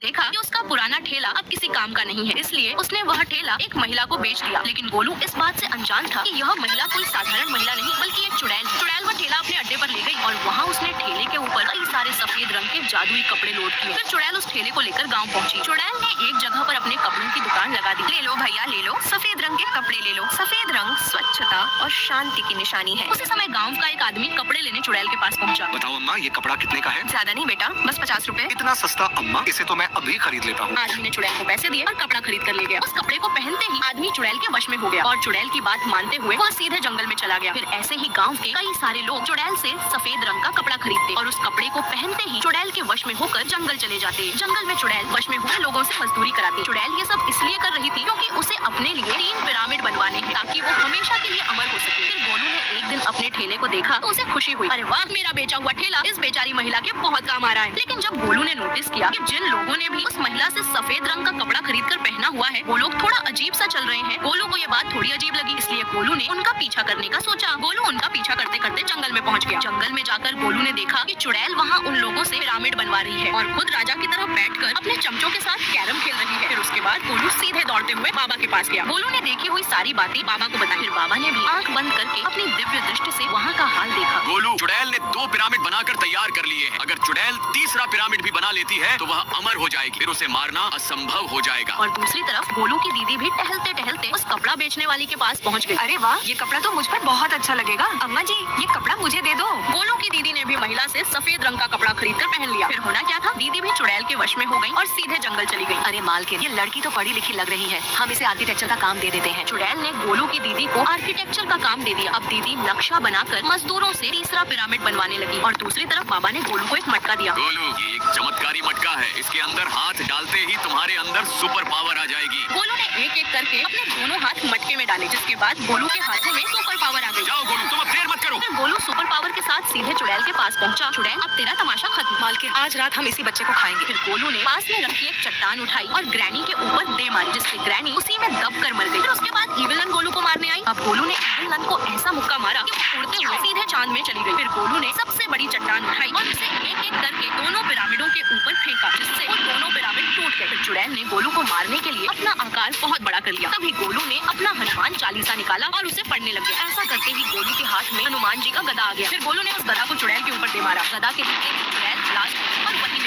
देखा कि उसका पुराना ठेला अब किसी काम का नहीं है, इसलिए उसने वह ठेला एक महिला को बेच दिया। लेकिन गोलू इस बात से अनजान था कि यह महिला कोई साधारण महिला नहीं बल्कि एक चुड़ैल। चुड़ैल वह ठेला अपने अड्डे पर ले गई और वहाँ उसने ठेले के ऊपर कई सारे सफेद रंग के जादुई कपड़े लोड किए। फिर चुड़ैल उस ठेले को लेकर गाँव पहुँची। चुड़ैल ने एक जगह पर अपने कपड़ों की दुकान लगा दी। ले लो भैया ले लो, सफेद रंग के कपड़े ले लो। सफेद रंग स्वच्छता और शांति की निशानी है। उसी समय गाँव का एक आदमी कपड़े लेने चुड़ैल के पास पहुँचा। बताओ अम्मा, ये कपड़ा कितने का है? ज्यादा नहीं बेटा, बस 50 रुपए। इतना सस्ता अम्मा, इसे तो मैं अभी खरीद लेता हूँ। आदमी ने चुड़ैल को पैसे दिए और कपड़ा खरीद कर ले गया। उस कपड़े को पहनते ही आदमी चुड़ैल के वश में हो गया और चुड़ैल की बात मानते हुए वह सीधे जंगल में चला गया। फिर ऐसे ही गांव के कई सारे लोग चुड़ैल से सफेद रंग का कपड़ा खरीदते और उस कपड़े को पहनते ही चुड़ैल के वश में होकर जंगल चले जाते। जंगल में चुड़ैल वश में हुए लोगों से मजदूरी कराती। चुड़ैल ये सब इसलिए कर रही थी क्योंकि उसे अपने लिए 3 पिरामिड बनवाने हैं ताकि वो हमेशा के लिए अमर हो सके। फिर गोलू ने एक दिन अपने ठेले को देखा तो उसे खुशी हुई। अरे वाह, मेरा बेचा हुआ ठेला इस बेचारी महिला के बहुत काम आ रहा है। लेकिन जब गोलू ने नोटिस किया कि जिन लोगों ने भी उस महिला से सफेद रंग का कपड़ा खरीद कर पहना हुआ है वो लोग थोड़ा अजीब सा चल रहे हैं, गोलू को ये बात थोड़ी अजीब लगी। इसलिए गोलू ने उनका पीछा करने का सोचा। गोलू उनका पीछा करते करते जंगल में पहुंच गया। जंगल में जाकर गोलू ने देखा कि चुड़ैल वहाँ उन लोगों से पिरामिड बनवा रही है और खुद राजा की तरह बैठकर अपने चमचों के साथ कैरम खेल रही है। फिर उसके बाद गोलू सीधे दौड़ते हुए बाबा के पास गया। गोलू ने देखी हुई सारी बातें बाबा को बताई। फिर बाबा ने भी आंख बंद करके अपनी दिव्य दृष्टि से वहाँ का हाल देखा। गोलू, चुड़ैल ने 2 पिरामिड बनाकर तैयार कर लिए हैं। अगर चुड़ैल तीसरा पिरामिड भी बना लेती है तो वह अमर हो जाएगी, फिर उसे मारना असंभव हो जाएगा। और दूसरी तरफ गोलू की दीदी भी टहलते टहलते उस कपड़ा बेचने वाली के पास पहुंच गई। अरे वाह, ये कपड़ा तो मुझ पर बहुत अच्छा लगेगा। अम्मा जी, ये कपड़ा मुझे दे दो। गोलू की दीदी ने भी महिला से सफेद रंग का कपड़ा खरीद कर पहन लिया। फिर होना क्या था, दीदी भी चुड़ैल के वश में हो गई और सीधे जंगल चली गई। अरे मालकिन, ये लड़की तो पढ़ी लिखी लग रही है, हम इसे आर्किटेक्चर का काम दे देते हैं। चुड़ैल ने गोलू की दीदी को आर्किटेक्चर का काम दे दिया। अब दीदी नक्शा बनाकर मजदूरों से तीसरा पिरामिड बनवाने लगी और दूसरी तरफ बाबा ने गोलू को एक मटका दिया। गोलू, ये एक चमत्कारी मटका है, इसके अंदर हाथ डालते ही तुम्हारे अंदर सुपर पावर आ जाएगी। गोलू ने एक एक करके अपने दोनों हाथ मटके में डाले, जिसके बाद गोलू के हाथों में सुपर पावर आ गई। जाओ गोलू, तुम अब देर मत करो। फिर गोलू सुपर पावर के साथ सीधे चुड़ैल के पास पहुंचा। चुड़ैल, अब तेरा तमाशा खत्म। मालकिन, आज रात हम इसी बच्चे को खाएंगे। फिर गोलू ने पास में रखी एक चट्टान उठाई और ग्रैनी के ऊपर दे मारी, जिससे ग्रैनी उसी में दब कर मर गई। फिर उसके बाद ईविलन गोलू को मारने आई। अब गोलू ने ईविलन को ऐसा मुक्का मारा कि वो उड़ते हुए सीधे चांद में चली गई। फिर गोलू ने सबसे बड़ी चट्टान उठाई और उसे एक एक करके दोनों पिरामिडों के ऊपर फेंका, जिससे वो दोनों पिरामिड टूट गए। फिर चुड़ैल ने गोलू को मारने के लिए अपना आकार बहुत बड़ा कर लिया। तभी गोलू ने अपना हनुमान चालीसा निकाला और उसे पढ़ने लग गया। ऐसा करते ही गोलू के हाथ में हनुमान जी का गदा आ गया। फिर गोलू ने उस गदा को चुड़ैल के ऊपर दे मारा। गदा के नीचे चुड़ैल लाश और वहीं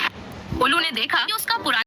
गोलू ने देखा कि उसका पुराना